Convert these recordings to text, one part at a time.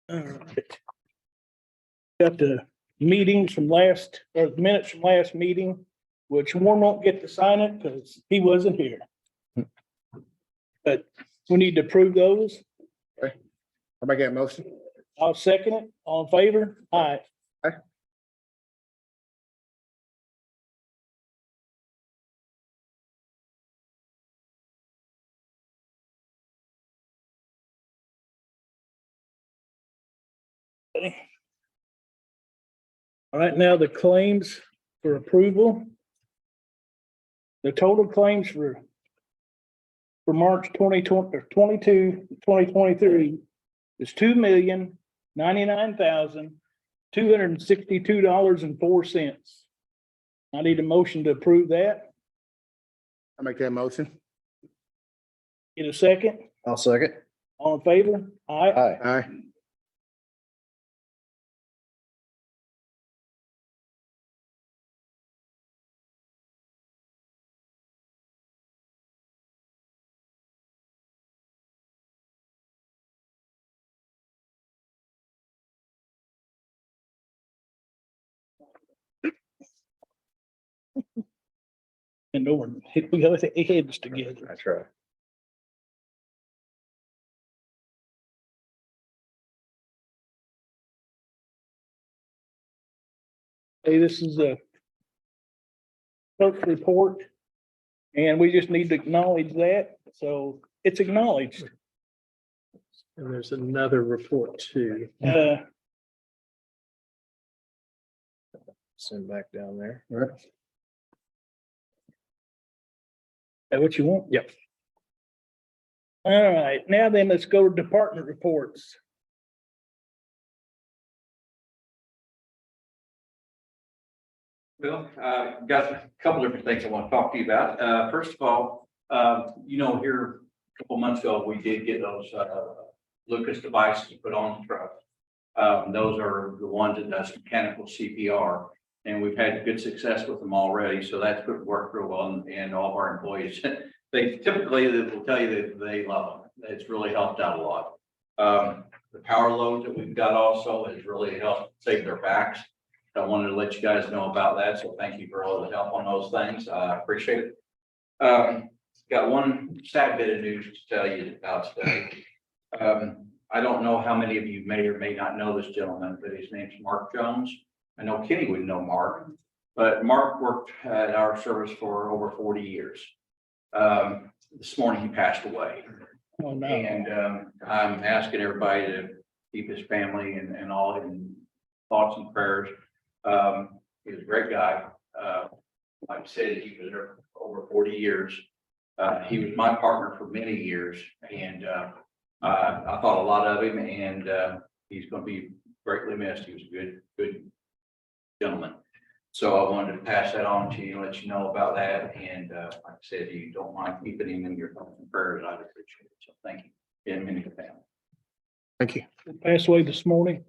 All right. Got the meetings from last, or the minutes from last meeting, which Warren won't get to sign it because he wasn't here. But we need to approve those. I'll make that motion. I'll second it. All in favor? Aye. Aye. All right, now the claims for approval. The total claims for March 2023 is $2,099,262.04. I need a motion to approve that. I'll make that motion. Get a second? I'll second. All in favor? Aye. Aye. Aye. And over, we got the heads together. That's right. Hey, this is a clerk's report. And we just need to acknowledge that. So it's acknowledged. And there's another report too. Send back down there. That what you want? Yep. All right, now then, let's go to department reports. Well, got a couple different things I want to talk to you about. First of all, here a couple months ago, we did get those Lucas devices put on the truck. Those are the ones that does mechanical CPR, and we've had good success with them already. So that's worked real well, and all of our employees, they will tell you that they love them. It's really helped out a lot. The power loads that we've got also has really helped save their backs. I wanted to let you guys know about that. So thank you for all the help on those things. I appreciate it. Got one sad bit of news to tell you about today. I don't know how many of you may or may not know this gentleman, but his name's Mark Jones. I know Kenny would know Mark, but Mark worked at our service for over 40 years. This morning he passed away. Oh, no. And I'm asking everybody to keep his family and all in thoughts and prayers. He was a great guy. Like I said, he was there for over 40 years. He was my partner for many years, and I thought a lot of him, and he's going to be greatly missed. He was a good gentleman. So I wanted to pass that on to you and let you know about that. And like I said, if you don't mind keeping him in your thoughts and prayers, I'd appreciate it. So thank you. Him and your family. Thank you. He passed away this morning.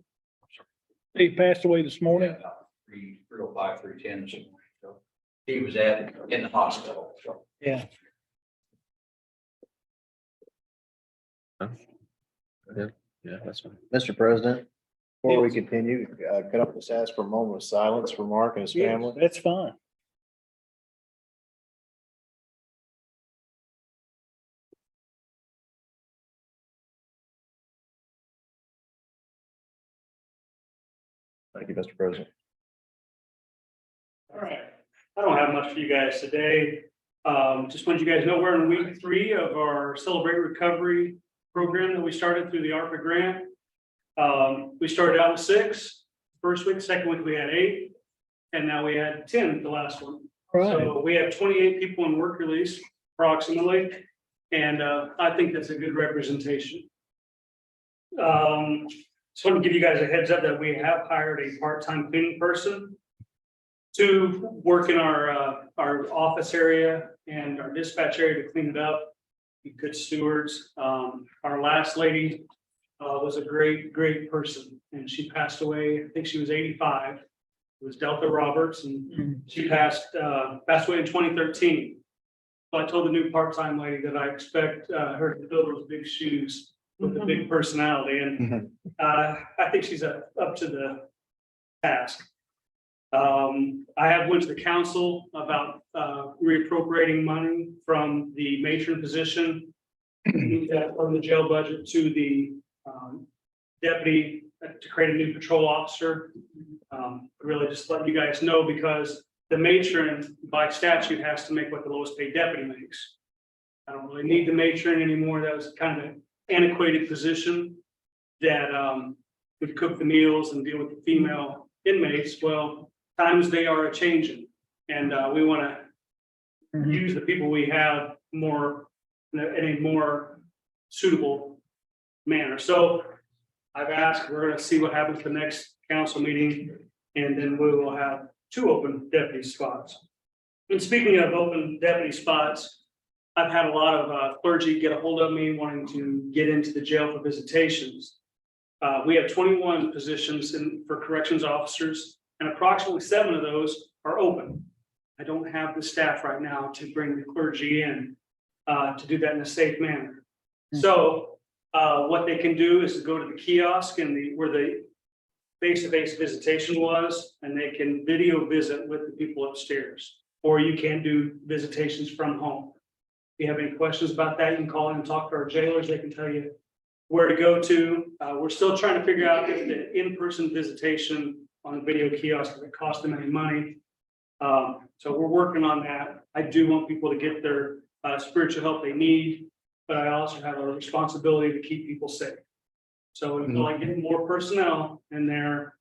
He passed away this morning. Yeah, 3:05, 3:10 this morning. So he was in the hospital. So Yeah. Yeah, that's fine. Mr. President, before we continue, could I just ask for a moment of silence for Mark and his Yes, family? that's fine. Thank you, Mr. President. All right, I don't have much for you guys today. Just want you guys know we're in week 3 of our Celebrate Recovery program that we started through the ARPA grant. We started out with 6, first week, second week we had 8, and now we had 10 the last one. Right. So we have 28 people in work release approximately, and I think that's a good representation. Just want to give you guys a heads up that we have hired a part-time cleaning person to work in our office area and our dispatch area to clean it up. Be good stewards. Our last lady was a great person, and she passed away. I think she was 85. It was Delta Roberts, and she passed away in 2013. So I told the new part-time lady that I expect her to fill those big shoes with a big personality, and I think she's up to the task. I have went to the council about reappropriating money from the matron position from the jail budget to the deputy to create a new patrol officer. Really just letting you guys know, because the matron by statute has to make what the lowest paid deputy makes. I don't really need the matron anymore. That was kind of an antiquated position that would cook the meals and deal with the female inmates. Well, times they are a changing, and we want to use the people we have more in a more suitable manner. So I've asked, we're going to see what happens at the next council meeting, and then we will have 2 open deputy spots. And speaking of open deputy spots, I've had a lot of clergy get a hold of me wanting to get into the jail for visitations. We have 21 positions for corrections officers, and approximately 7 of those are open. I don't have the staff right now to bring the clergy in to do that in a safe manner. So what they can do is go to the kiosk and where the face-to-face visitation was, and they can video visit with the people upstairs, or you can do visitations from home. If you have any questions about that, you can call in and talk to our jailers. They can tell you where to go to. We're still trying to figure out if the in-person visitation on the video kiosk, if it costs them any money. So we're working on that. I do want people to get their spiritual help they need, but I also have a responsibility to keep people safe. So until I get more personnel in there,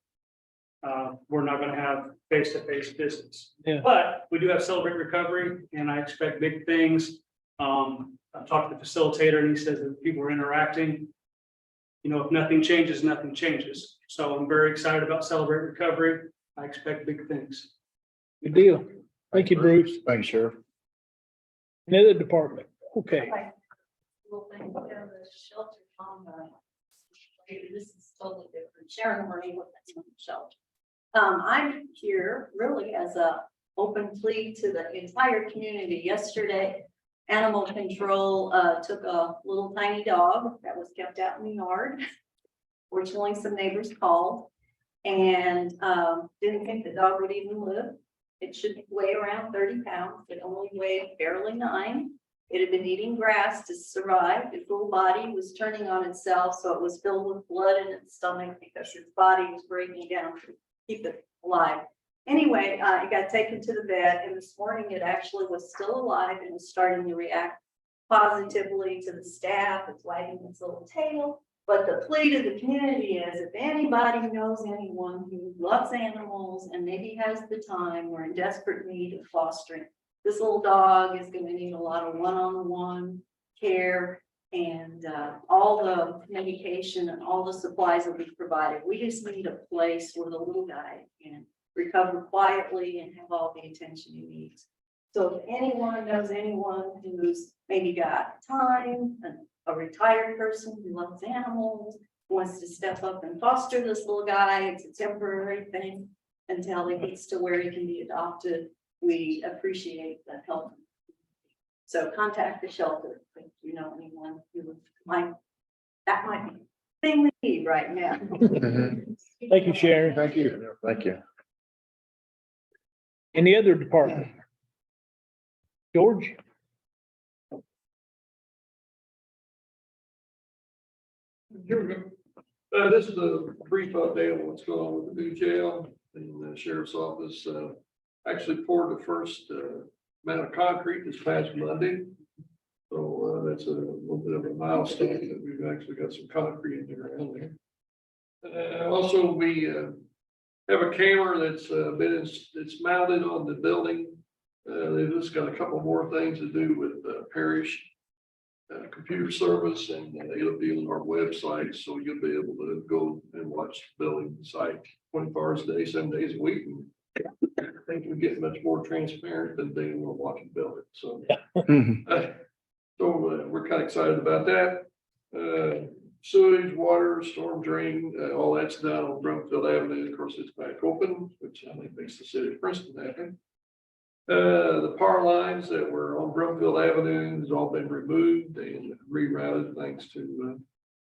we're not going to have face-to-face visits. Yeah. But we do have Celebrate Recovery, and I expect big things. I've talked to the facilitator, and he says that people are interacting. You know, if nothing changes, nothing changes. So I'm very excited about Celebrate Recovery. I expect big things. Good deal. Thank you, Bruce. Thank you, Sheriff. Another department. Okay. Little thing, the shelter on this is totally different. Sharon Marie with the shelter. I'm here really as a open plea to the entire community. Yesterday, animal control took a little tiny dog that was kept out in the yard. Fortunately, some neighbors called and didn't think the dog would even live. It should weigh around 30 pounds. It only weighed barely 9. It had been eating grass to survive. Its little body was turning on itself, so it was filled with blood in its stomach because its body was breaking down to keep it alive. Anyway, it got taken to the vet, and this morning it actually was still alive and was starting to react positively to the staff. It's wagging its little tail. But the plea to the community is, if anybody knows anyone who loves animals and maybe has the time, we're in desperate need of fostering. This little dog is going to need a lot of one-on-one care and all the medication and all the supplies that we've provided. We just need a place where the little guy can recover quietly and have all the attention he needs. So if anyone knows anyone who's maybe got time, a retired person who loves animals, wants to step up and foster this little guy, it's a temporary thing until he gets to where he can be adopted. We appreciate the help. So contact the shelter if you know anyone who might, that might be the thing we need right now. Thank you, Sharon. Thank you. Thank you. Any other department? George? Here we go. This is a brief update on what's going on with the new jail and the sheriff's office. Actually poured the first amount of concrete this past Monday. So that's a little bit of a milestone that we've actually got some concrete in the ground there. Also, we have a camera that's it's mounted on the building. They've just got a couple more things to do with parish computer service, and it'll be on our website, so you'll be able to go and watch the building site 24 hours a day, 7 days a week. And I think we get much more transparent than being able to watch the building. So, we're kind of excited about that. Sewage, water, storm drain, all that's done on Brumfield Avenue. Of course, it's back open, which I think makes the city of Princeton happy. The power lines that were on Brumfield Avenue has all been removed and rerouted thanks to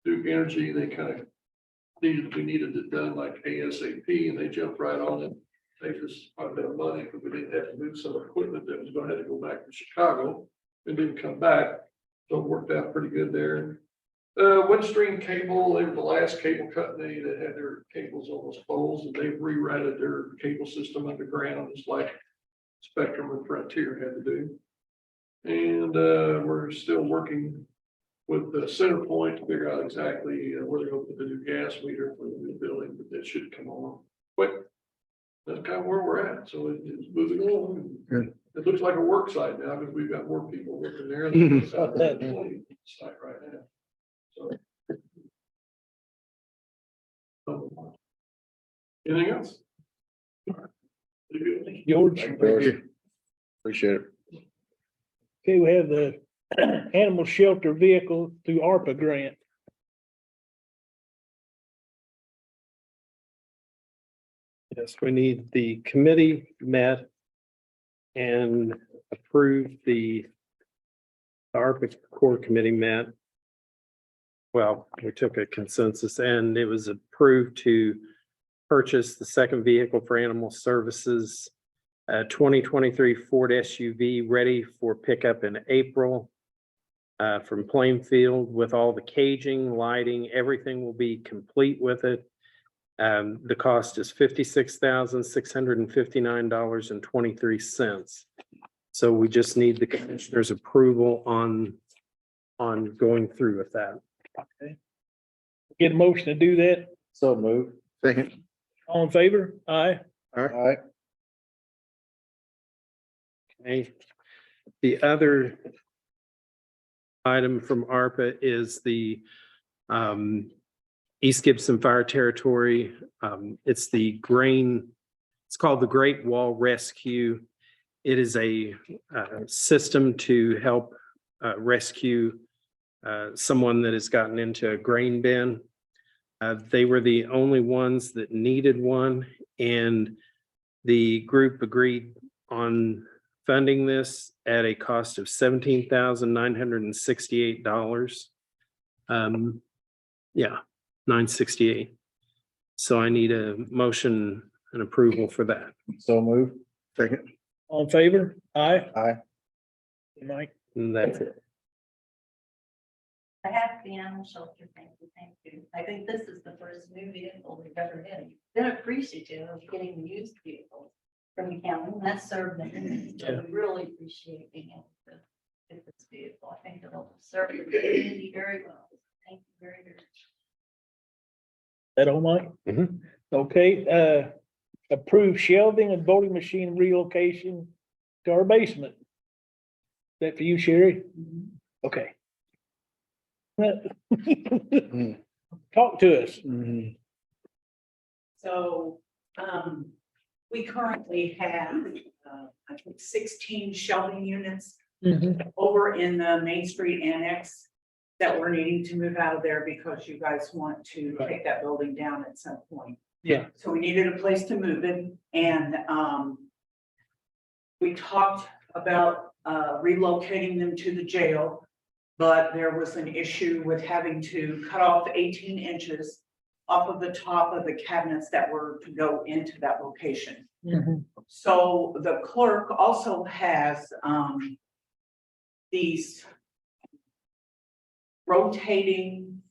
Duke Energy, they kind of we needed it done like ASAP, and they jumped right on it. They just quite a bit of money, because we didn't have to move some equipment that was gonna have to go back to Chicago and didn't come back. So it worked out pretty good there. Windstream Cable, they were the last cable company that had their cables on those poles, and they've rerouted their cable system underground, just like Spectrum and Frontier had to do. And we're still working with the CenterPoint to figure out exactly where they're going to put the new gas meter for the new building, but that should come on quick. That's kind of where we're at, so it's moving along. Good. It looks like a work site now, because we've got more people working there. About that. Site right now. So. Anything else? George, Thank you. Appreciate it. okay, we have the animal shelter vehicle through ARPA grant. Yes, we need the committee met and approved the ARPA core committee met. Well, we took a consensus and it was approved to purchase the second vehicle for animal services. 2023 Ford SUV ready for pickup in April. From Plainfield with all the caging, lighting, everything will be complete with it. The cost is $56,659.23. So we just need the commissioner's approval on going through with that. Get a motion to do that. So move. Second. All in favor? Aye. All right. Okay. The other item from ARPA is the East Gibson Fire Territory. It's called the Great Wall Rescue. It is a system to help rescue someone that has gotten into a grain bin. They were the only ones that needed one, and the group agreed on funding this at a cost of $17,968. Yeah, $968. So I need a motion and approval for that. So move. Second. All in favor? Aye. Aye. Mike, And that's it. I have the animal shelter, thank you. I think this is the first new vehicle we've ever had. Been appreciative of getting the used vehicles from the county, and that's served them. So we really appreciate being able to get this vehicle. I think it'll serve the community very well. Thank you very, very much. that all, Mike? Mhm. Okay, approve shelving and voting machine relocation to our basement. Is that for you, Sherry? Okay. Talk to us. So, we currently have, I think 16 shelving units over in the Main Street Annex that we're needing to move out of there because you guys want to take that building down at some point. Yeah. So we needed a place to move it, and, we talked about, relocating them to the jail. But there was an issue with having to cut off 18 inches off of the top of the cabinets that were to go into that location. So the clerk also has these rotating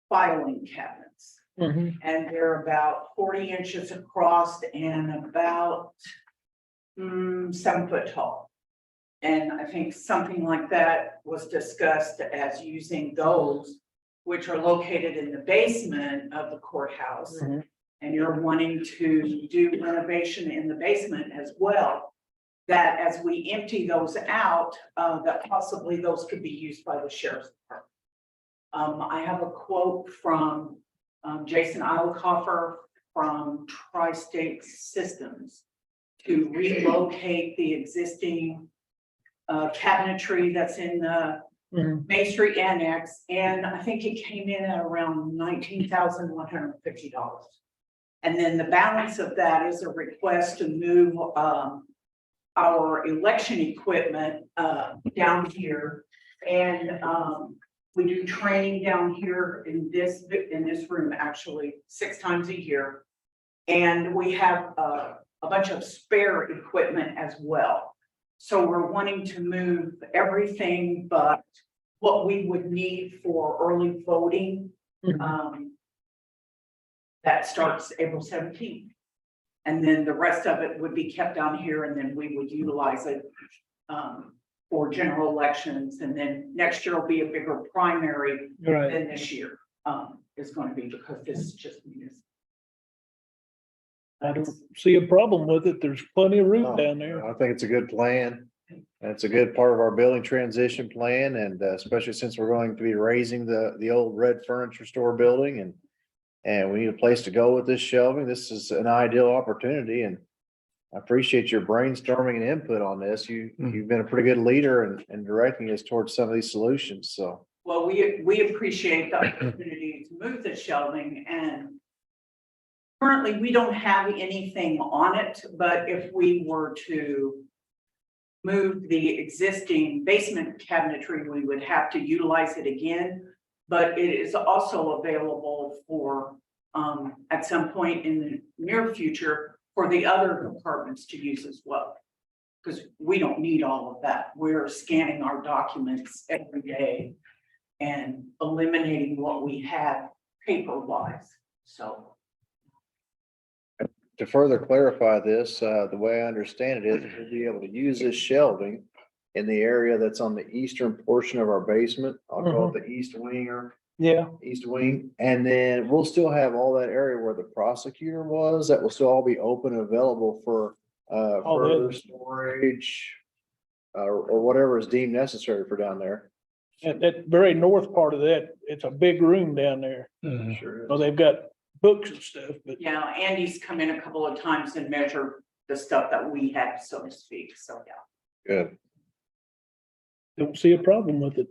filing cabinets. And they're about 40 inches across and about 7 foot tall. And I think something like that was discussed as using those, which are located in the basement of the courthouse. And you're wanting to do renovation in the basement as well. That as we empty those out, that possibly those could be used by the sheriff's department. I have a quote from Jason Eilkoffer from Tri-State Systems to relocate the existing cabinetry that's in the Main Street Annex, and I think it came in at around $19,150. And then the balance of that is a request to move our election equipment down here. And We do training down here in this room, actually, 6 times a year. And we have a bunch of spare equipment as well. So we're wanting to move everything but what we would need for early voting. That starts April 17th. And then the rest of it would be kept down here, and then we would utilize it for general elections. And then next year will be a bigger primary Right. than this year is going to be, because this is just municipal. I don't see a problem with it. There's plenty of room down there. I think it's a good plan. And it's a good part of our building transition plan, and especially since we're going to be raising the old red furniture store building, and we need a place to go with this shelving. This is an ideal opportunity, and I appreciate your brainstorming and input on this. You've been a pretty good leader in directing us towards some of these solutions, so. Well, we appreciate the opportunity to move the shelving, and currently we don't have anything on it, but if we were to move the existing basement cabinetry, we would have to utilize it again. But it is also available for, at some point in the near future, for the other departments to use as well. Because we don't need all of that. We're scanning our documents every day and eliminating what we have paper-wise, so. To further clarify this, the way I understand it is we'll be able to use this shelving in the area that's on the eastern portion of our basement. I'll call it the east wing or Yeah, east wing. And then we'll still have all that area where the prosecutor was, that will still all be open and available for All further that. storage or whatever is deemed necessary for down there. at that very north part of that, it's a big room down there. Sure. Well, they've got books and stuff, but Yeah, Andy's come in a couple of times and measured the stuff that we have, so to speak, so yeah. Good. don't see a problem with it.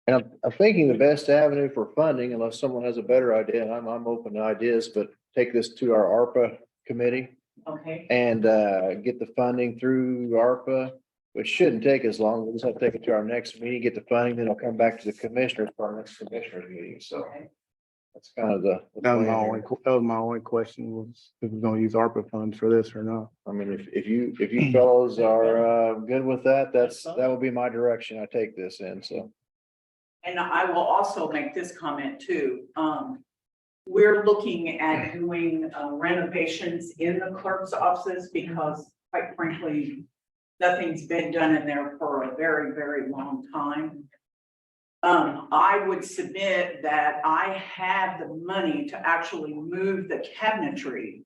And I'm thinking the best avenue for funding, unless someone has a better idea, and I'm open to ideas, but take this to our ARPA committee Okay, and get the funding through ARPA, which shouldn't take as long. We'll just have to take it to our next meeting, get the funding, then it'll come back to the commissioners for our next commissioners meeting. So okay. that's kind of the. That was plan my only question was if we're gonna use ARPA funds for this or not. here. I mean, if you fellows are good with that, that will be my direction I take this in, so. And I will also make this comment too. We're looking at doing renovations in the clerk's offices because quite frankly, nothing's been done in there for a very, very long time. I would submit that I have the money to actually move the cabinetry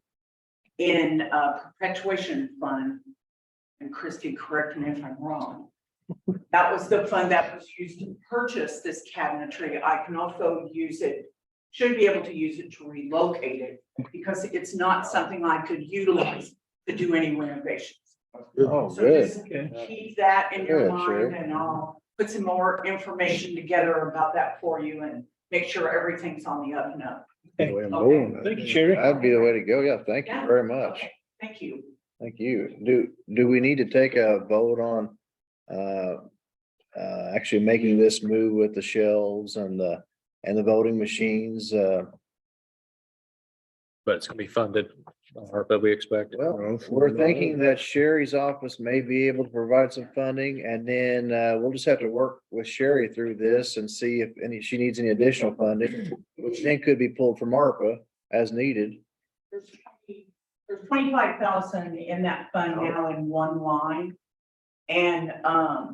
in a perpetuation fund. And Christie, correct me if I'm wrong. That was the fund that was used to purchase this cabinetry. I can also use it, should be able to use it to relocate it because it's not something I could utilize to do any renovations. Oh, So good. just Okay. keep that in your Good, Sherry. mind, and I'll put some more information together about that for you and make sure everything's on the up and up. Go ahead and vote on that. Thank you, Sherry. That'd be the way to go. Yeah, thank you Yeah. very much. Okay, thank you. Thank you. Do we need to take a vote on actually making this move with the shelves and the voting machines? But it's gonna be funded, ARPA, we expect. Well, we're thinking that Sherry's office may be able to provide some funding, and then we'll just have to work with Sherry through this and see if she needs any additional funding, which then could be pulled from ARPA as needed. There's 25,000 in that fund now in one line. And I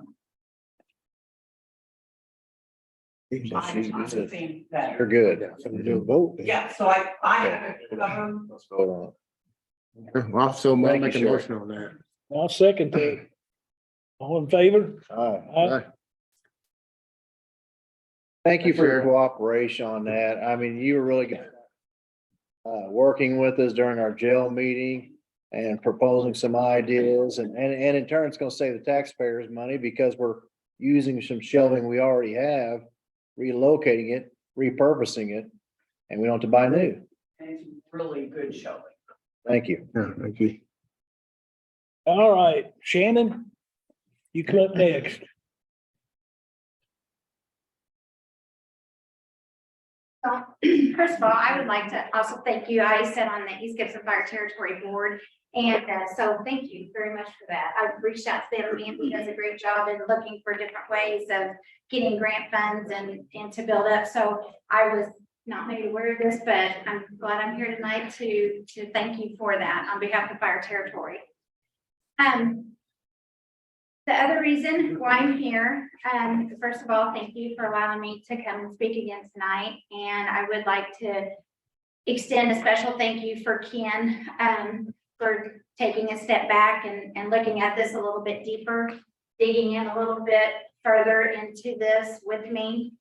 think that, You're good. Do a vote. yeah, so I have it covered. Let's vote on it. Well, so I'll Thank you, make a Sherry. motion on that. I'll second that. All in favor? Aye. Aye. Thank you for your Sure. cooperation on that. I mean, you were really good. Working with us during our jail meeting and proposing some ideas and in turn, it's gonna save the taxpayers money because we're using some shelving we already have, relocating it, repurposing it, and we don't have to buy new. And it's really good showing. Thank you. Yeah, thank you. All right, Shannon, you come up next. first of all, I would like to also thank you. I sit on the East Gibson Fire Territory Board. And so thank you very much for that. I've reached out to them. Nancy does a great job in looking for different ways of getting grant funds and to build up. So I was not made aware of this, but I'm glad I'm here tonight to thank you for that on behalf of the Fire Territory. The other reason why I'm here, first of all, thank you for allowing me to come and speak again tonight. And I would like to extend a special thank you for Ken for taking a step back and looking at this a little bit deeper, digging in a little bit further into this with me,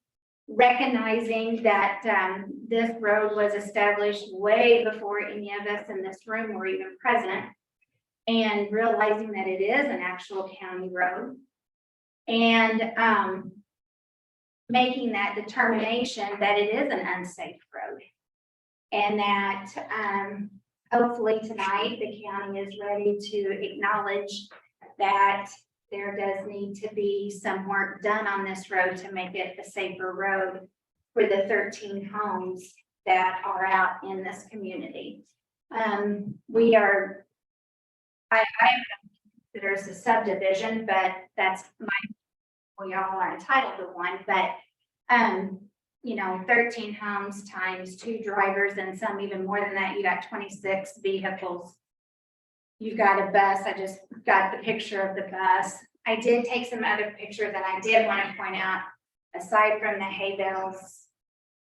recognizing that this road was established way before any of us in this room were even present, and realizing that it is an actual county road, and making that determination that it is an unsafe road, and that hopefully tonight the county is ready to acknowledge that there does need to be some work done on this road to make it a safer road for the 13 homes that are out in this community. We are, I consider this a subdivision, but that's we all are entitled to one, but you know, 13 homes times 2 drivers and some even more than that, you got 26 vehicles. You've got a bus. I just got the picture of the bus. I did take some other pictures, and I did want to point out, aside from the hay bales,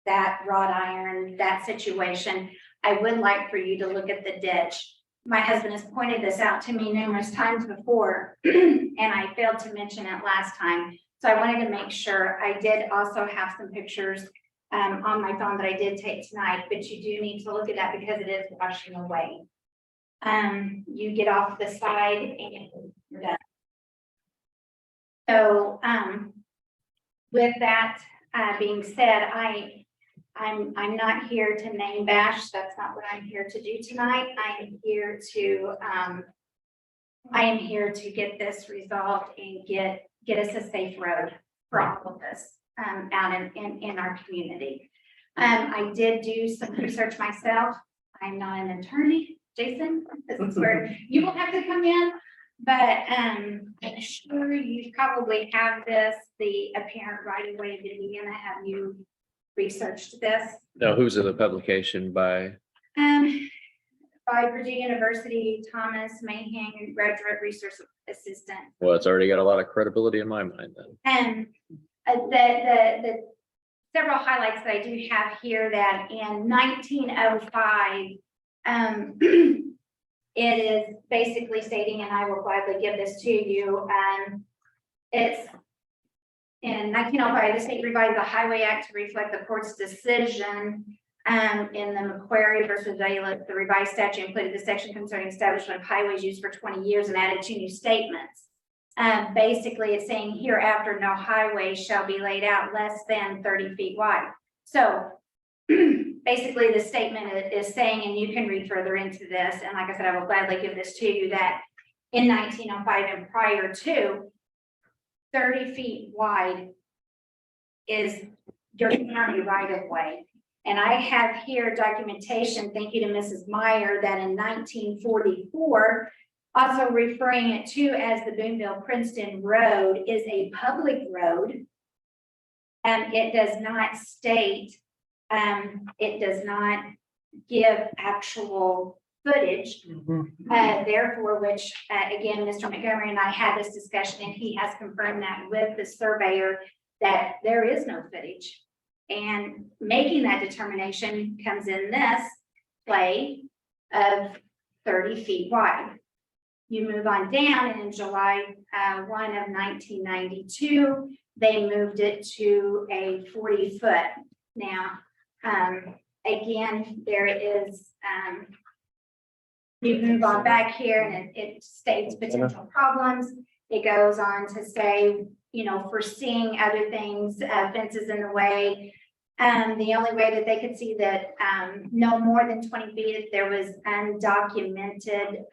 that wrought iron, that situation, I would like for you to look at the ditch. My husband has pointed this out to me numerous times before, and I failed to mention it last time. So I wanted to make sure. I did also have some pictures on my phone that I did take tonight, but you do need to look at that because it is washing away. You get off the side and you're done. So with that being said, I'm not here to name bash. That's not what I'm here to do tonight. I am here to get this resolved and get us a safe road for all of us out in our community. I did do some research myself. I'm not an attorney, Jason. This is where you will have to come in, but I'm sure you probably have this, the apparent right of way of Indiana. Have you researched this? No, who's in the publication by? By Virginia University, Thomas Mayhang, graduate research assistant. Well, it's already got a lot of credibility in my mind then. And the several highlights that I do have here, that in 1905, it is basically stating, and I will gladly give this to you. It's in 1905, the state revised the Highway Act to reflect the court's decision in the McQuarrie versus Valence. The revised statute included the section concerning establishment of highways used for 20 years and added 2 new statements. Basically, it's saying hereafter no highway shall be laid out less than 30 feet wide. So basically, the statement is saying, and you can read further into this, and like I said, I will gladly give this to you, that in 1905 and prior to, 30 feet wide is your county right of way. And I have here documentation, thank you to Mrs. Meyer, that in 1944, also referring it to as the Boonville-Princeton Road, is a public road. And it does not state, it does not give actual footage. Therefore, which again, Mr. Montgomery and I had this discussion, and he has confirmed that with the surveyor that there is no footage. And making that determination comes in this play of 30 feet wide. You move on down, and in July 1 of 1992, they moved it to a 40-foot. Now, again, there is, you move on back here, and it states potential problems. It goes on to say, you know, foreseeing other things, fences in the way. The only way that they could see that no more than 20 feet, if there was undocumented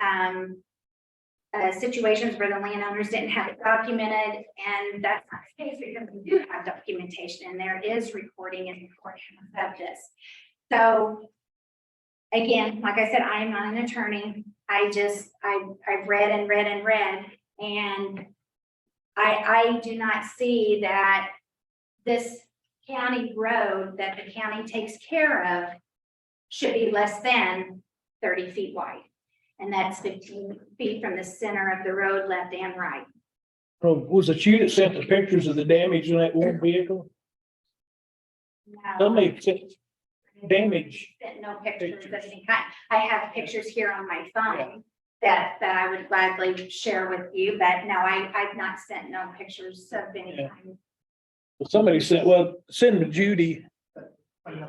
situations where the landowners didn't have it documented, and that's not the case because we do have documentation, and there is recording in the courthouse of this. So again, like I said, I am not an attorney. I've read and read and read, and I do not see that this county road that the county takes care of should be less than 30 feet wide. And that's 15 feet from the center of the road, left and right. Was it you that sent the pictures of the damage in that one vehicle? No, Somebody sent damage. no pictures of any kind. I have pictures here on my phone that I would gladly share with you, but no, I've not sent no pictures of any Yeah. kind. Somebody sent, well, send to Judy. In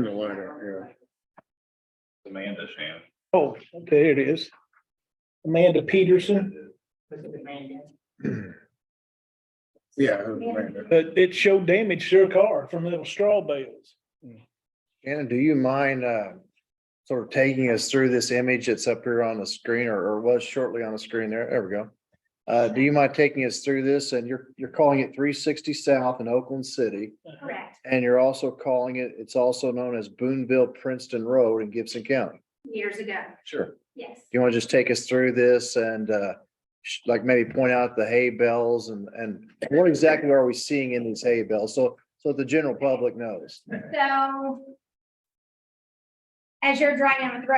the letter, Amanda Shan. Oh, okay, it is. Amanda Peterson, yeah. but it showed damage to her car from little straw bales. Shannon, do you mind, sort of taking us through this image that's up here on the screen or was shortly on the screen there? There we go. Do you mind taking us through this? And you're calling it 360 South in Oakland City. Correct, And you're also calling it, it's also known as Boonville Princeton Road in Gibson County. years ago, Sure. yes. You want to just take us through this and, like maybe point out the hay bales and what exactly are we seeing in these hay bales? So the general public knows. So as you're driving on the road,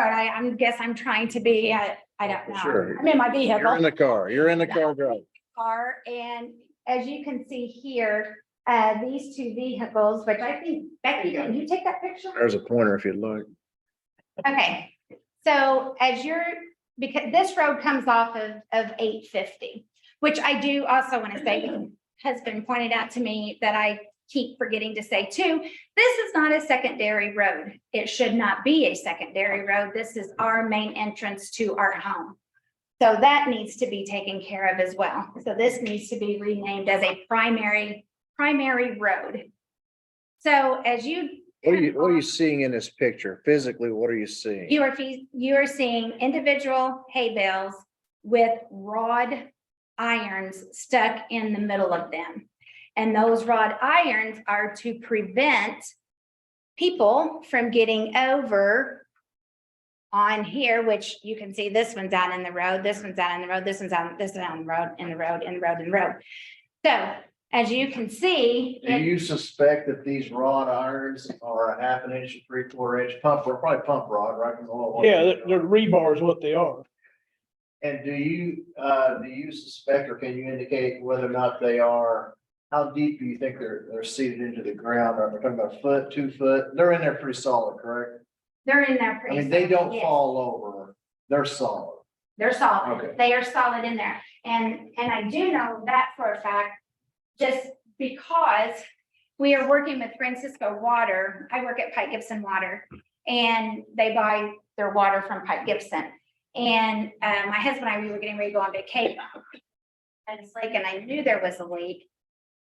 I'm trying to be, I don't know. Sure. I'm in my You're in vehicle. the car, you're in the car driving. And as you can see here, these two vehicles, which I think, Becky, can you take that picture? There's a pointer if you'd look. Okay, so because this road comes off of 850, which I do also want to say, has been pointed out to me that I keep forgetting to say too, this is not a secondary road. It should not be a secondary road. This is our main entrance to our home. So that needs to be taken care of as well. So this needs to be renamed as a primary road. So as you. What are you seeing in this picture? Physically, what are you seeing? You are seeing individual hay bales with rod irons stuck in the middle of them. And those rod irons are to prevent people from getting over on here, which you can see this one's out in the road, this one's out in the road, this one's out, this is on the road, in the road, in the road, in the road. So as you can see. Do you suspect that these rod irons are a half an inch, 3/4 inch pump, or probably pump rod, right? Yeah, the rebar is what they are. And do you suspect, or can you indicate whether or not they are, how deep do you think they're seated into the ground? Are we talking about a foot, 2 foot? They're in there pretty solid, correct? They're in there I pretty. mean, they don't solid, yes. fall over. They're solid. They're solid. Okay. They are solid in there. And I do know that for a fact, just because we are working with Francisco Water. I work at Pike Gibson Water, and they buy their water from Pike Gibson. And my husband and I, we were getting ready to go on vacation. And it's like, and I knew there was a leak.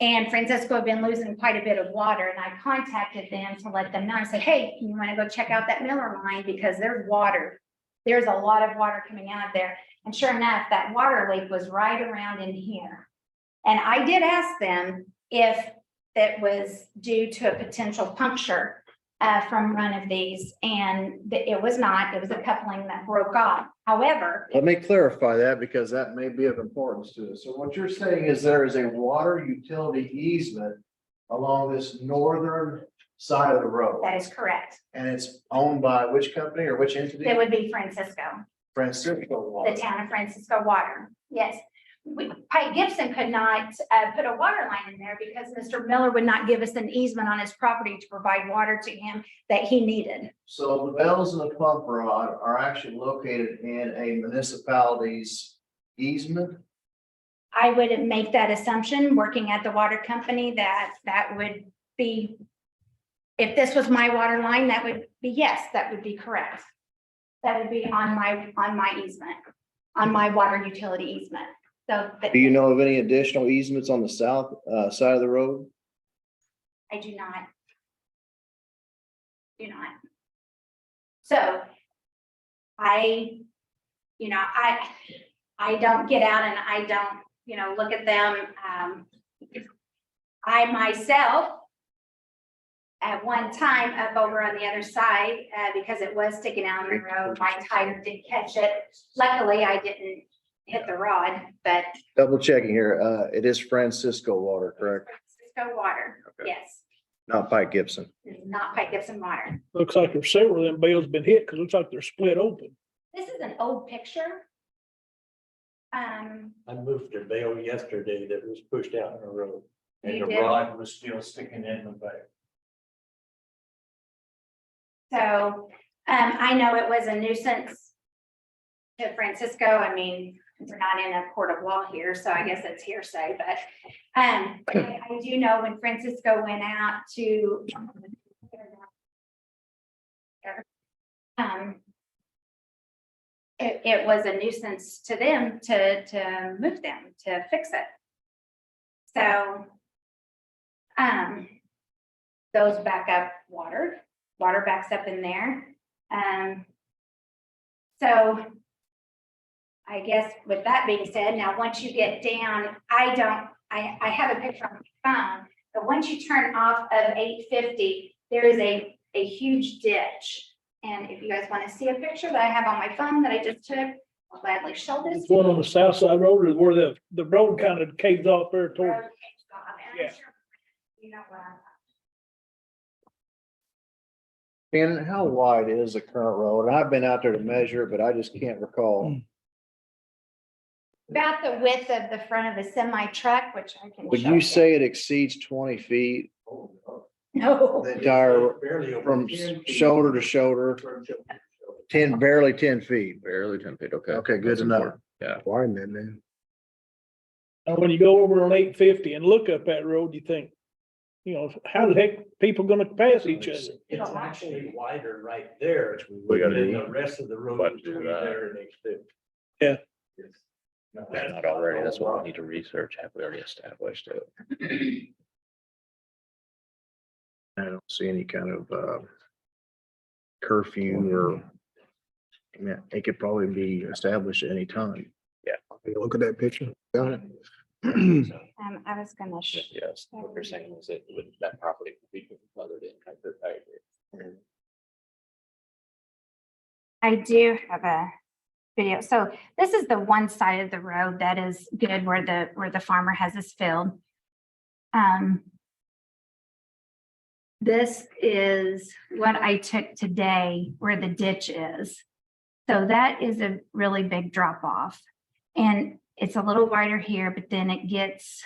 And Francisco had been losing quite a bit of water, and I contacted them to let them know. I said, hey, you want to go check out that Miller line, because there's water. There's a lot of water coming out of there. And sure enough, that water leak was right around in here. And I did ask them if it was due to a potential puncture from one of these, and it was not. It was a coupling that broke off. However, Let me clarify that because that may be of importance to us. So what you're saying is there is a water utility easement along this northern side of the road, that is correct. and it's owned by which company or which entity? It would be Francisco, Francisco the Water. town of Francisco Water. Yes. Pike Gibson could not put a water line in there because Mr. Miller would not give us an easement on his property to provide water to him that he needed. So the bells and the pump rod are actually located in a municipality's easement? I would make that assumption, working at the water company, that would be, if this was my water line, that would be, yes, that would be correct. That would be on my easement, on my water utility easement. So. Do you know of any additional easements on the south side of the road? I do not. So I don't get out and I don't, look at them. I myself at one time up over on the other side, because it was sticking out on the road. My tire did catch it. Luckily, I didn't hit the rod, but Double checking here, it is Francisco water, correct? Francisco water, Okay. yes, Not Pike Gibson. it's not Pike Gibson water. Looks like there's several of them bales been hit, cause it looks like they're split open. This is an old picture. I moved a bale yesterday that was pushed out in the road and You the did? rod was still sticking in the back. So, I know it was a nuisance to Francisco. I mean, we're not in a court of law here, so I guess it's hearsay, but, I do know when Francisco went out to it was a nuisance to them to move them, to fix it. So, those back up water backs up in there. So I guess with that being said, now, once you get down, I have a picture on my phone, but once you turn off of 850, there is a huge ditch. And if you guys want to see a picture that I have on my phone that I just took, I'll gladly show this. It's one on the south side road is where the road kind of caves off there toward. Road came off, and I'm Yeah. sure you know what I'm And how wide is the current road? And I've been out there to measure, but I just can't recall. about the width of the front of a semi truck, which I can. Would show you say it exceeds 20 feet? No, The entire, Barely over from 10 feet. shoulder to shoulder, From shoulder to shoulder. 10, barely 10 feet. Barely 10 feet, okay. Okay, good That's to know. important. Yeah. Widen that, man. And when you go over on 850 and look up that road, you think, you know, how the heck people gonna pass each other? It's actually wider right there. We gotta than do- the rest of the road What, do between that? there and H2. Yeah. It's Not already, that's what we need to research. Have we already established it? I don't see any kind of curfew or, I mean, it could probably be established at any time. Yeah. Look at that picture. Got it? I was gonna. Yes, what you're saying is that with that property could be flooded in. I agree. I do have a video. So this is the one side of the road that is good where the farmer has his field. This is what I took today where the ditch is. So that is a really big drop off. And it's a little wider here, but then it just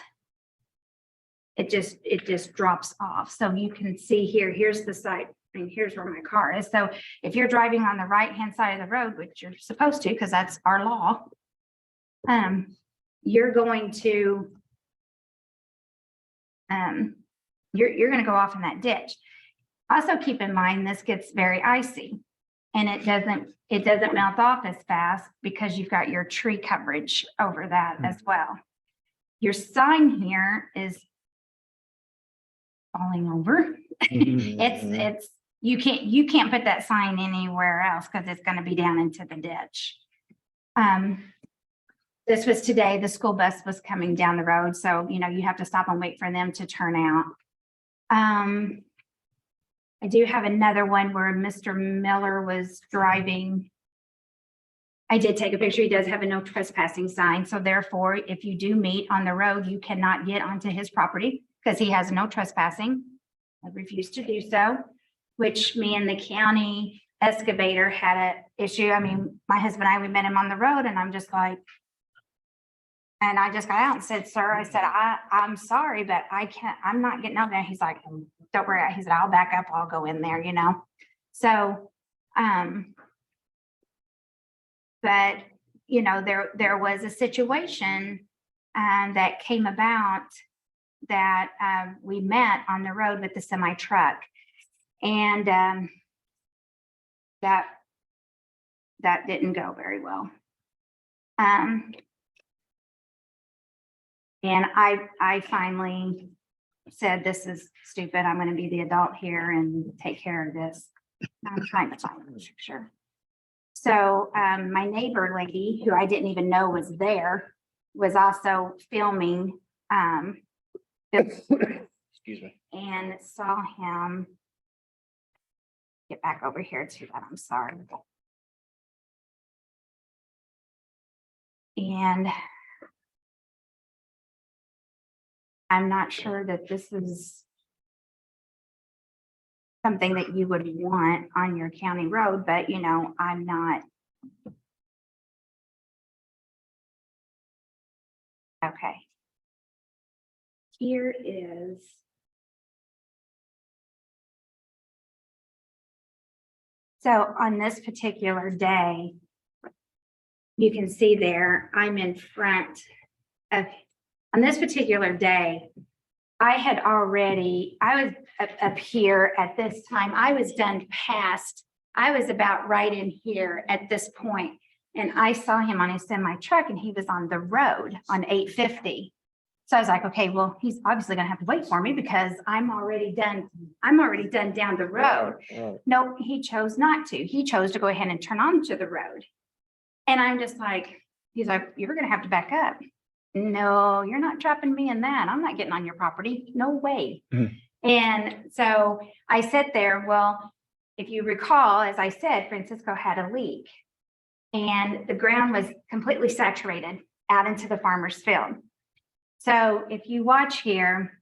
drops off. So you can see here, here's the side, I mean, here's where my car is. So if you're driving on the right-hand side of the road, which you're supposed to, because that's our law, you're going to, you're going to go off in that ditch. Also keep in mind, this gets very icy and it doesn't melt off as fast because you've got your tree coverage over that as well. Your sign here is falling over. It's, you can't put that sign anywhere else because it's going to be down into the ditch. This was today, the school bus was coming down the road. So, you know, you have to stop and wait for them to turn out. I do have another one where Mr. Miller was driving. I did take a picture. He does have a no trespassing sign. So therefore, if you do meet on the road, you cannot get onto his property because he has no trespassing. I refused to do so, which me and the county excavator had an issue. I mean, my husband and I, we met him on the road and I'm just like, and I just got out and said, sir, I said, I'm sorry, but I'm not getting over there. He's like, don't worry. He said, I'll back up. I'll go in there, you know? So, but, you know, there was a situation that came about that we met on the road with the semi truck. And that didn't go very well. And I finally said, this is stupid. I'm going to be the adult here and take care of this. I'm trying to find a picture. So my neighbor lady, who I didn't even know was there, was also filming Excuse me. and saw him get back over here to that, I'm sorry. And I'm not sure that this is something that you would want on your county road, but you know, I'm not. Okay. Here is. So on this particular day, you can see there, I'm in front of, on this particular day, I was up here at this time, I was done past, I was about right in here at this point, and I saw him on his semi truck and he was on the road on 850. So I was like, okay, well, he's obviously gonna have to wait for me because I'm already done down the road. No, he chose not to. He chose to go ahead and turn onto the road. And I'm just like, he's like, you're gonna have to back up. No, you're not trapping me in that. I'm not getting on your property. No way. And so I sat there, well, if you recall, as I said, Francisco had a leak and the ground was completely saturated out into the farmer's field. So if you watch here,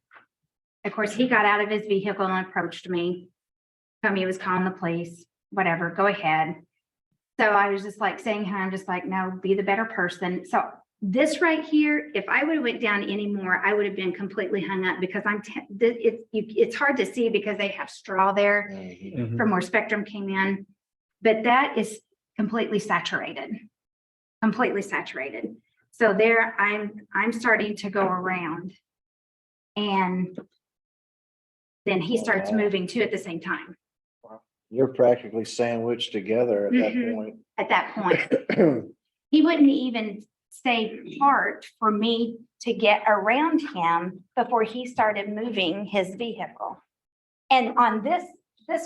of course, he got out of his vehicle and approached me. Told me he was calling the police, whatever, go ahead. So I was just like saying, I'm just like, no, be the better person. So this right here, if I would have went down anymore, I would have been completely hung up because it's hard to see because they have straw there from where Spectrum came in, but that is completely saturated, completely saturated. So there I'm starting to go around and then he starts moving too at the same time. You're practically sandwiched together at that point. At that point, he wouldn't even stay parked for me to get around him before he started moving his vehicle. And on this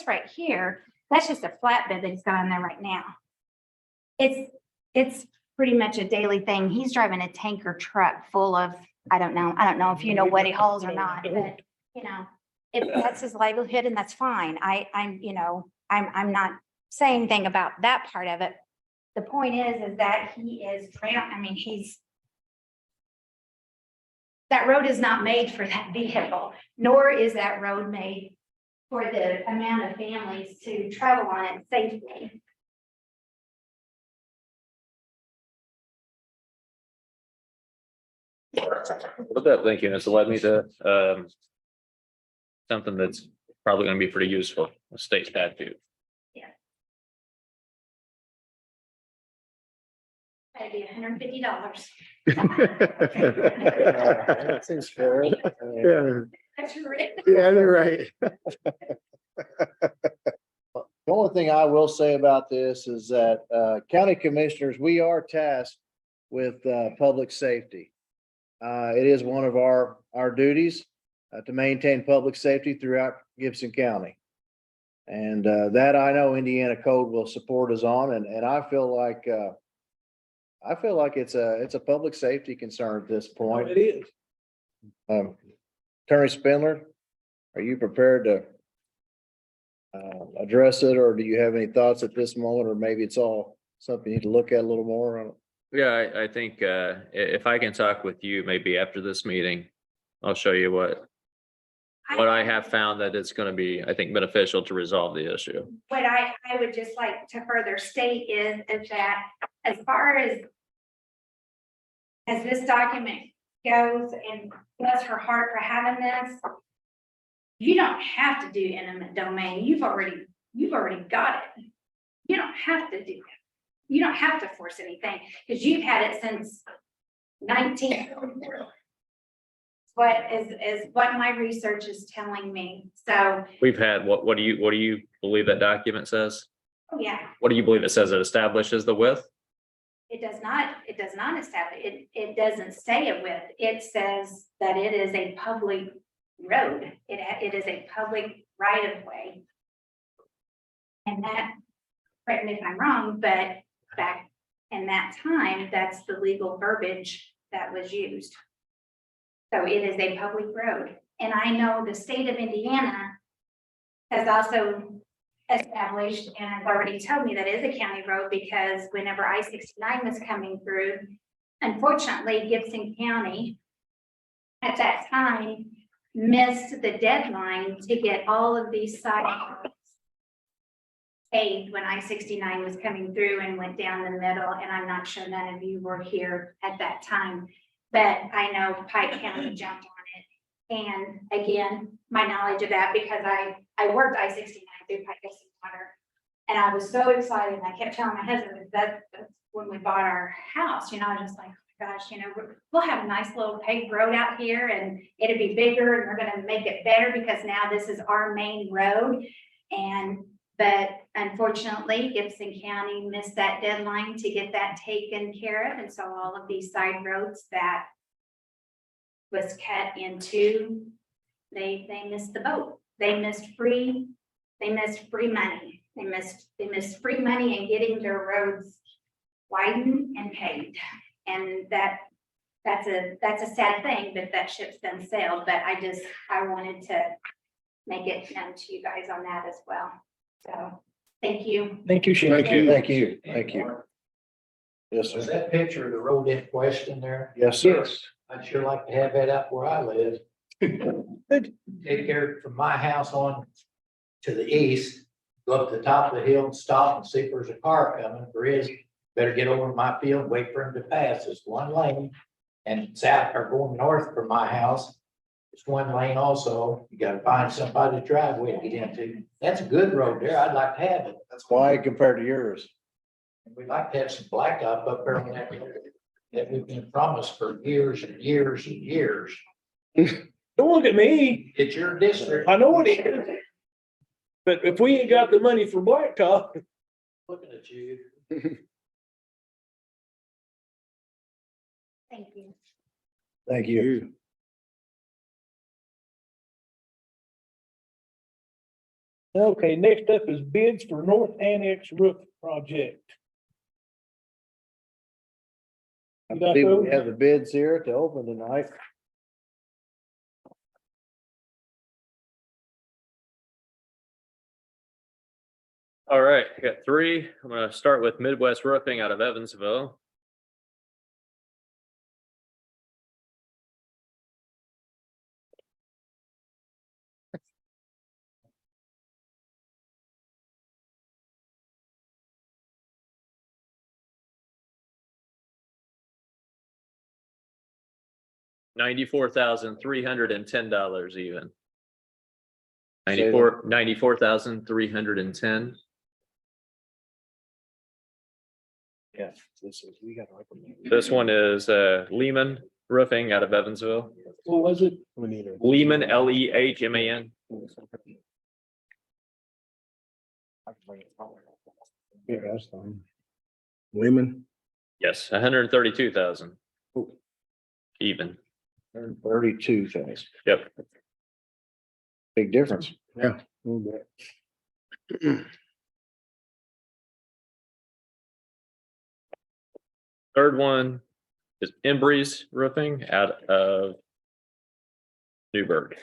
right here, that's just a flatbed that he's got on there right now. It's pretty much a daily thing. He's driving a tanker truck full of, I don't know if you know what he hauls or not, but you know, if that's his livelihood and that's fine. I'm not saying anything about that part of it. The point is that he is that road is not made for that vehicle, nor is that road made for the amount of families to travel on it safely. With that thinking, it's led me to something that's probably gonna be pretty useful, a state statute. That'd be $150. That seems fair. Yeah, That's right. yeah, they're right. The only thing I will say about this is that county commissioners, we are tasked with public safety. It is one of our duties to maintain public safety throughout Gibson County. And that I know Indiana Code will support us on, and I feel like it's a public safety concern at this point. It is. Attorney Spindler, are you prepared to address it, or do you have any thoughts at this moment, or maybe it's all something you need to look at a little more on? Yeah, I think if I can talk with you maybe after this meeting, I'll show you what I have found that it's gonna be, I think, beneficial to resolve the issue. What I would just like to further state is that as far as this document goes, and bless her heart for having this, you don't have to do eminent domain. You've already got it. You don't have to do that. You don't have to force anything because you've had it since 1944. What is what my research is telling me. So We've had, what do you believe that document says? oh yeah, What do you believe it says? It establishes the width? it does not establish it doesn't say a width. It says that it is a public road. It is a public right of way. And that, correct me if I'm wrong, but back in that time, that's the legal verbiage that was used. So it is a public road. And I know the state of Indiana has also established, and has already told me that is a county road, because whenever I-69 was coming through, unfortunately, Gibson County at that time missed the deadline to get all of these sidewalks paved when I-69 was coming through and went down the middle, and I'm not sure none of you were here at that time, but I know Pike County jumped on it. And again, my knowledge of that, because I worked I-69 through Pike Gibson Water, and I was so excited, and I kept telling my husband that's when we bought our house, you know, I was just like, oh my gosh, you know, we'll have a nice little paved road out here, and it'll be bigger, and we're gonna make it better, because now this is our main road. But unfortunately, Gibson County missed that deadline to get that taken care of, and so all of these side roads that was cut into, they missed the boat. They missed free money. They missed free money in getting their roads widened and paved. And that's a sad thing, but that ship's done sailed. But I wanted to make it known to you guys on that as well. So, thank you. Thank you, Shannon. Thank you. Thank you. Yes, Was sir. that picture of the road in question there? Yes, sir. I'd sure like to have that up where I live. Take care from my house on to the east, go up the top of the hill and stop and see if there's a car coming. If there is, better get over my field, wait for him to pass. It's one lane. And south or going north from my house, it's one lane also. You gotta find somebody to driveway to get into. That's a good road there. I'd like to have it. That's why compared to yours. And we'd like to have some blacktop up there on that road that we've been promised for years and years and years. Don't look at me. It's your district. I know it is. But if we ain't got the money for blacktop, Looking at you. Thank you. Thank you. okay, next up is bids for North Annex Roof Project. I believe we have the bids here to open tonight. All right, I got three. I'm gonna start with Midwest Roofing out of Evansville. $94,310 even. $94,310. Yeah, this is, we got. This one is Lehman Roofing out of Evansville. What was it? We need a. Lehman, Lehman. Yeah, that's fine. Women. Yes, 132,000. Even. 32 things. Yep. Big difference. Yeah. a little bit. Third one is Embreeze Roofing out of Newburgh.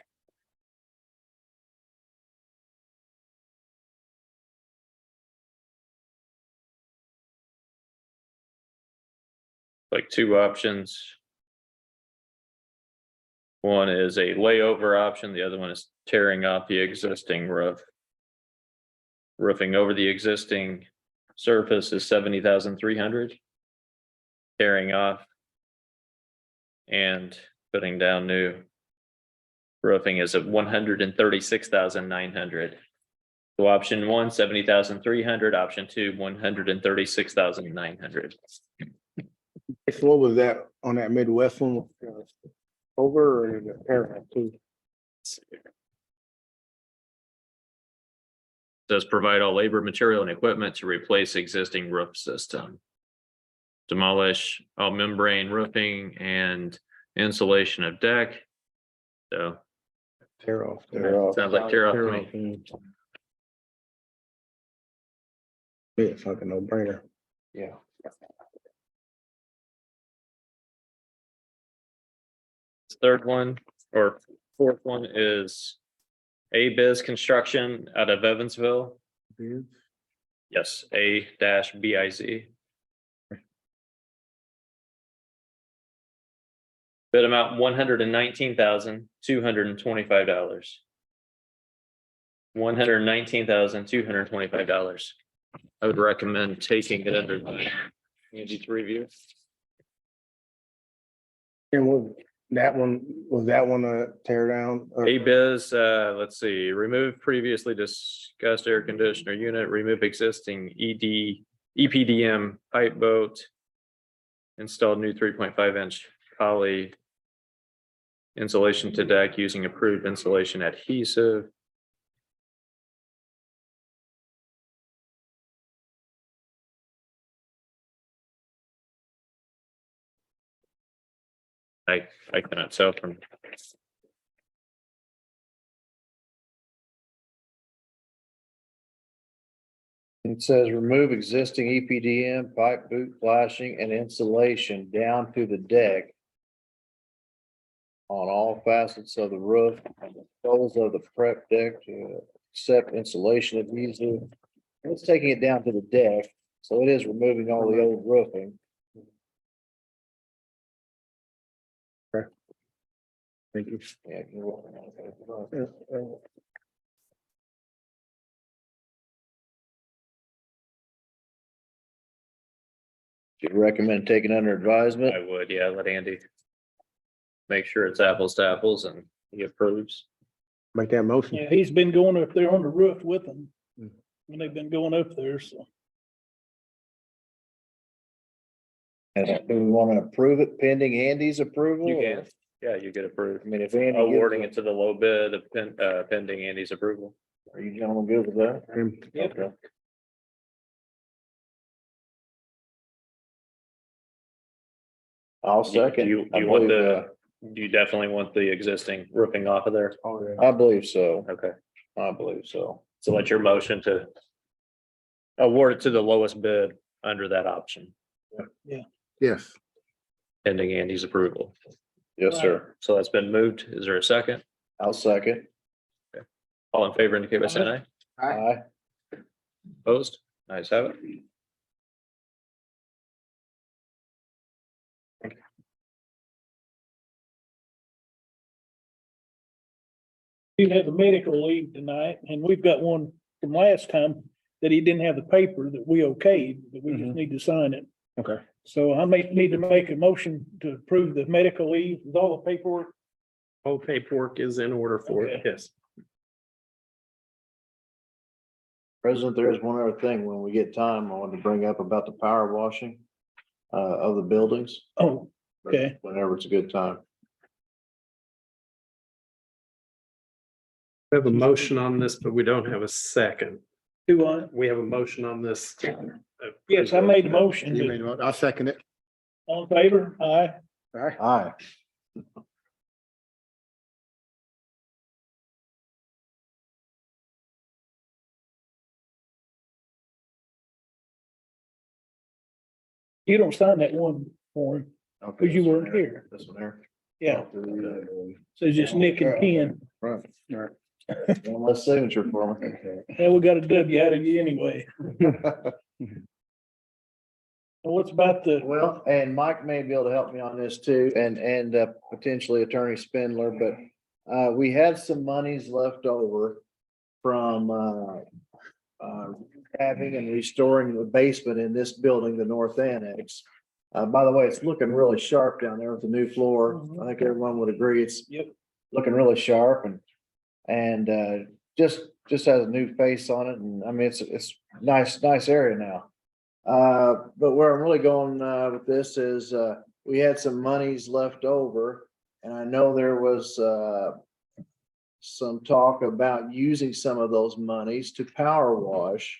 Like two options. One is a layover option, the other one is tearing off the existing roof. Roofing over the existing surface is 70,300. Tearing off and putting down new roofing is at 136,900. So option one, 70,300, option two, 136,900. What was that on that Midwest one? Over or the parallel too? Does provide all labor, material, and equipment to replace existing roof system. Demolish all membrane roofing and insulation of deck. So Tear off. sounds like tear off to me. Yeah, it's like a no brainer. Yeah. Third one or fourth one is A-Biz Construction out of Evansville. Yes, A-BIZ. Bid amount $119,225. $119,225. I would recommend taking it under the Andy's review. And was that one a tear down? or- A-Biz, let's see, remove previously discussed air conditioner unit, remove existing EPDM pipe boat. Install new 3.5-inch poly insulation to deck using approved insulation adhesive. I cannot tell from. It says remove existing EPDM pipe boot flashing and insulation down to the deck on all facets of the roof and the poles of the prep deck to accept insulation adhesive. It's taking it down to the deck, so it is removing all the old roofing. Thank you. Yeah, you're welcome. Do you recommend taking under advisement? I would, yeah, let Andy. Make sure it's apples to apples and he approves. Make that motion. Yeah, he's been going up there on the roof with them. Mm. When they've been going up there, so. And do we want to approve it pending Andy's approval? You or- can, yeah, you get approved. I mean, if Andy. gives Awarding a- it to the low bid of pending Andy's approval. Are you gentlemen good with that? Yep. Okay. I'll second. You I want believe, you definitely want the existing roofing off of there? I believe so. Okay, I believe so. so what's your motion to award it to the lowest bid under that option, Yes. pending Andy's approval? Yes, sir. So that's been moved. Is there a second? I'll second. All in favor indicate by saying aye. Aye. Opposed? Nice have it. He had the medical leave tonight, and we've got one from last time that he didn't have the paper that we okayed, but we just Mhm. need to sign it. Okay. So I may need to make a motion to approve the medical leave with all the paperwork. All paperwork is in order for it, Okay. yes. President, there is one other thing when we get time I wanted to bring up about the power washing of the buildings. Oh, okay. Whenever it's a good time. We have a motion on this, but we don't have a second. Do I? We have a motion on this. Yes, I made the motion. You made a motion. I'll second it. All in favor? Aye. All right. Aye. You don't sign that one form, Okay, because you this one weren't here. here. This one here. Yeah, Okay. so it's just Nick and Ken. Right. One less signature for me. Yeah, we got a W out of you anyway. And what's about the, Well, and Mike may be able to help me on this too, and potentially Attorney Spindler, but we had some monies left over from having and restoring the basement in this building, the North Annex. By the way, it's looking really sharp down there with the new floor. I think everyone would agree it's Yep. looking really sharp and just has a new face on it. And I mean, it's nice area now. But where I'm really going with this is we had some monies left over, and I know there was some talk about using some of those monies to power wash.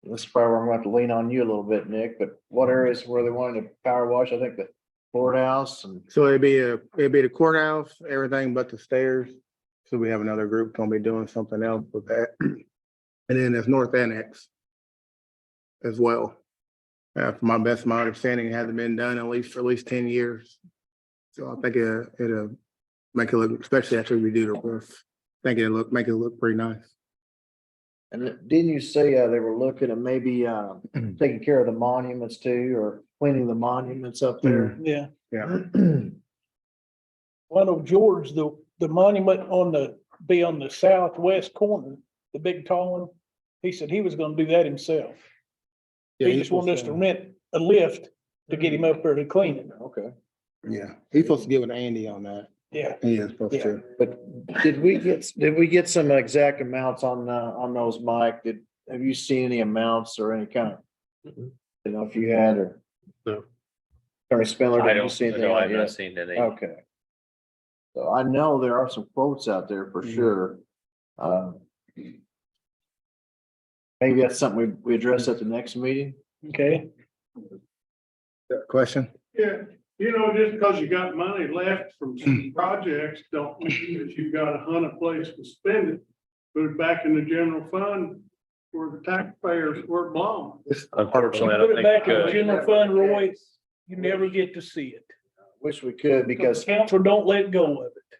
This is probably where I'm going to have to lean on you a little bit, Nick, but what areas where they wanted to power wash? I think the courthouse and So it'd be the courthouse, everything but the stairs. So we have another group gonna be doing something else with that. And then there's North Annex as well. From my best of my understanding, it hasn't been done for at least 10 years. So I think it'll make it look, especially after we do the roof, I think make it look pretty nice. And didn't you say, they were looking at maybe, taking care of the monuments too, or cleaning the monuments up there? Yeah. Yeah. Well, I know George, the monument be on the southwest corner, the big tall one. He said he was gonna do that himself. Yeah, He he's just wanted us supposed to rent a lift to get him up there to clean it. Okay. Yeah, he's supposed to get with Andy on that. Yeah. He is supposed Yeah. to. But did we get some exact amounts on those, Mike? Have you seen any amounts or any kind of, you know, if you had or? No. Attorney Spindler, I did you don't, see anything no, like I've not that? seen any. Okay. So I know there are some quotes out there for sure. Maybe that's something we address at the next meeting. Okay. Question? Yeah, you know, just because you got money left from some projects, don't mean that you've got a place to spend it. Put it back in the general fund where the taxpayers were belong. Unfortunately, I Put don't it think back we in the could. general fund, Roy. You never get to see it. Wish we could because, Council don't let go of it.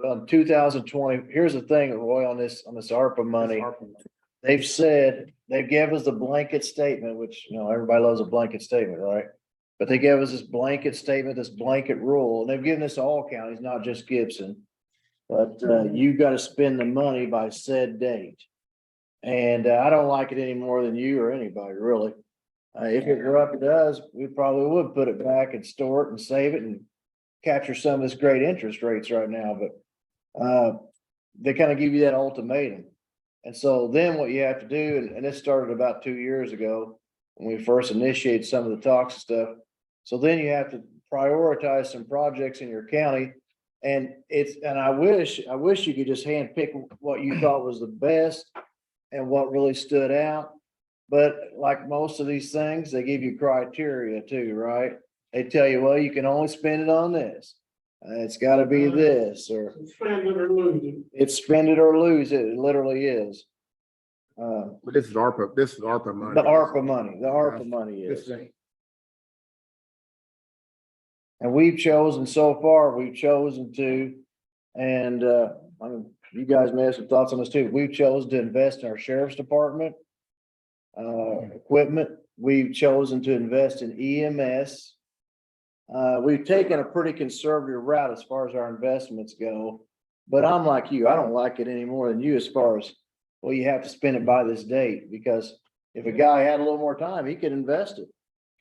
well, in 2020, here's the thing, Roy, on this ARPA money. They've said, they've given us a blanket statement, which, you know, everybody loves a blanket statement, right? But they gave us this blanket statement, this blanket rule, and they've given this to all counties, not just Gibson. But, you gotta spend the money by said date. And, I don't like it any more than you or anybody, really. If it were up to us, we probably would put it back and store it and save it and capture some of this great interest rates right now, but, they kind of give you that ultimatum. And so then what you have to do, and this started about 2 years ago, when we first initiated some of the talks and stuff. So then you have to prioritize some projects in your county. And I wish you could just handpick what you thought was the best and what really stood out. But like most of these things, they give you criteria too, right? They tell you, well, you can only spend it on this. It's gotta be this, or Spend it or lose it. it's spend it or lose it. It literally is. But this is ARPA money. The ARPA money This is. thing. And we've chosen to, and, I mean, you guys may have some thoughts on this too. We've chosen to invest in our sheriff's department. Equipment. We've chosen to invest in EMS. We've taken a pretty conservative route as far as our investments go. But I'm like you, I don't like it any more than you as far as, well, you have to spend it by this date, because if a guy had a little more time, he could invest it,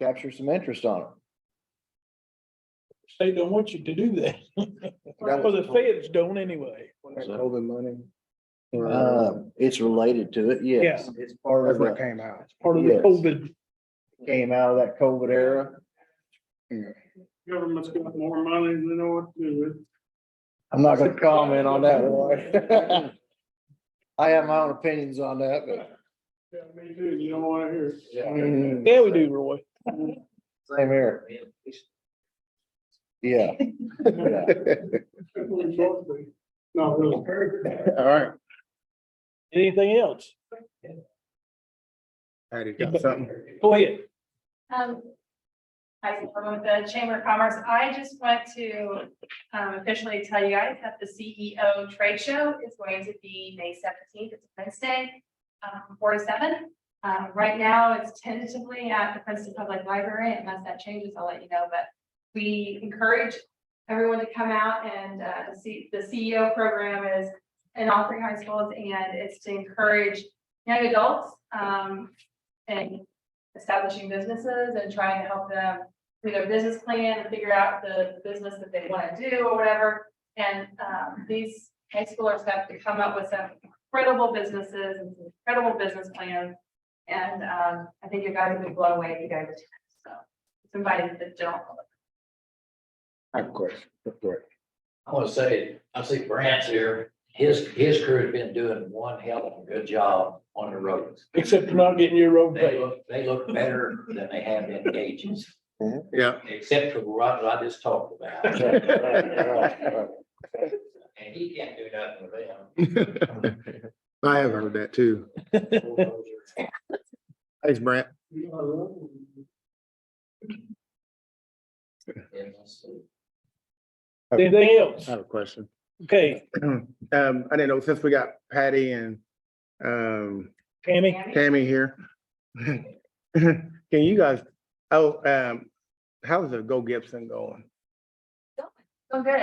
capture some interest on it. They don't want you to do that. Well, the feds don't anyway. That COVID money. It's related to it, yes. It's part That's of what the, came out. Part of the Yes. COVID. came out of that COVID era. Government's got more money than they know what to do with. I'm not gonna comment on that, Roy. I have my own opinions on that, but. Yeah, me too. You don't want to hear it. Yeah, we do, Roy. Same here. Yeah. Not really. All right, Anything else? Patty, got something? Go ahead. Hi, from the Chamber of Commerce. I just want to officially tell you guys that the CEO trade show is going to be May 17th. It's Wednesday, 4 to 7. Right now, it's tentatively at the Princeton Public Library. Unless that changes, I'll let you know. But we encourage everyone to come out and see. The CEO program is in all 3 high schools, and it's to encourage young adults and establishing businesses and trying to help them with their business plan and figure out the business that they want to do or whatever. And these high schoolers have to come up with some incredible businesses and some incredible business plans. And I think you guys would be blown away if you guys attend. So it's invited to the general public. I have a question. Correct. I want to say, I see Brant's here. His crew has been doing one hell of a good job on the roads. Except for not getting your road paid. They look better than they have been ages, Yeah. except for what I just talked about. And he can't do nothing with them. I have heard that too. Thanks, Brent. Anything else? I have a question. Okay, I didn't know, since we got Patty and, Tammy? Tammy here. Can you guys, how's the Go Gibson going? So good.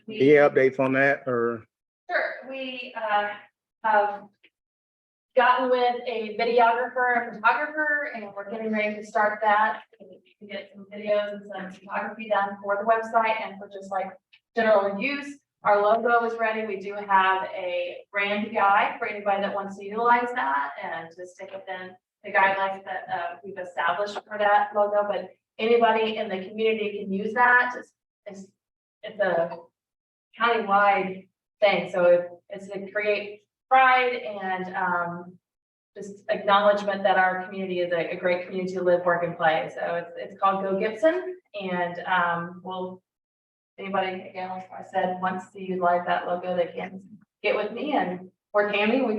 Any updates on that or? Sure, we have gotten with a videographer and photographer, and we're getting ready to start that. We can get some videos and some photography done for the website and for just like general use. Our logo is ready. We do have a brand guide for anybody that wants to utilize that and to stick within the guidelines that we've established for that logo, but anybody in the community can use that. It's a countywide thing, so it's to create pride and just acknowledgement that our community is a great community to live, work, and play. So it's called Go Gibson, and anybody, again, like I said, wants to utilize that logo, they can get with me and or Tammy. We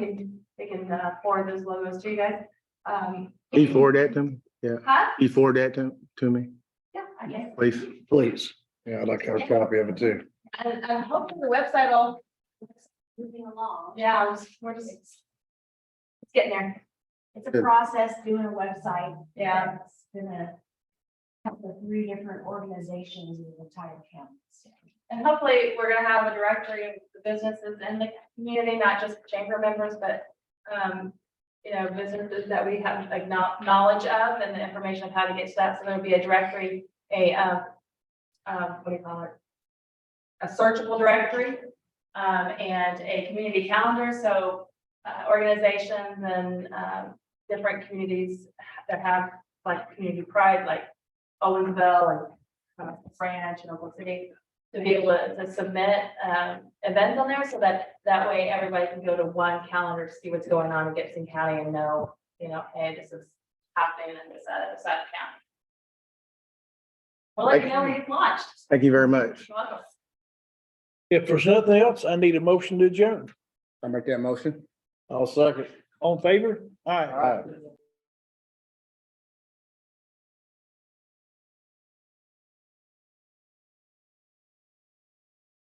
can forward those logos to you guys. Can you forward that to me? Yeah. Huh? Can you forward that to me, Yeah, I guess. please? Please. Yeah, I'd like to have a copy of it too. And I'm hoping the website will, Moving along. yeah, we're just it's getting there. It's a Good. process doing a website. Yeah. It's gonna have the 3 different organizations in the entire county. And hopefully, we're gonna have a directory of the businesses in the community, not just chamber members, but, businesses that we have like knowledge of and the information of how to get to that. So there'll be a directory, what do you call it? A searchable directory, and a community calendar. So, organizations and, different communities that have like community pride, like Owensville and Branch and Oklahoma City, to be able to submit events on there so that way everybody can go to one calendar, see what's going on in Gibson County and know, hey, this is happening in this side of county. We'll let you know when it's launched. Thank you very much. You're welcome. If there's nothing else, I need a motion to adjourn. I make that motion. I'll second. All in favor? Aye. All right.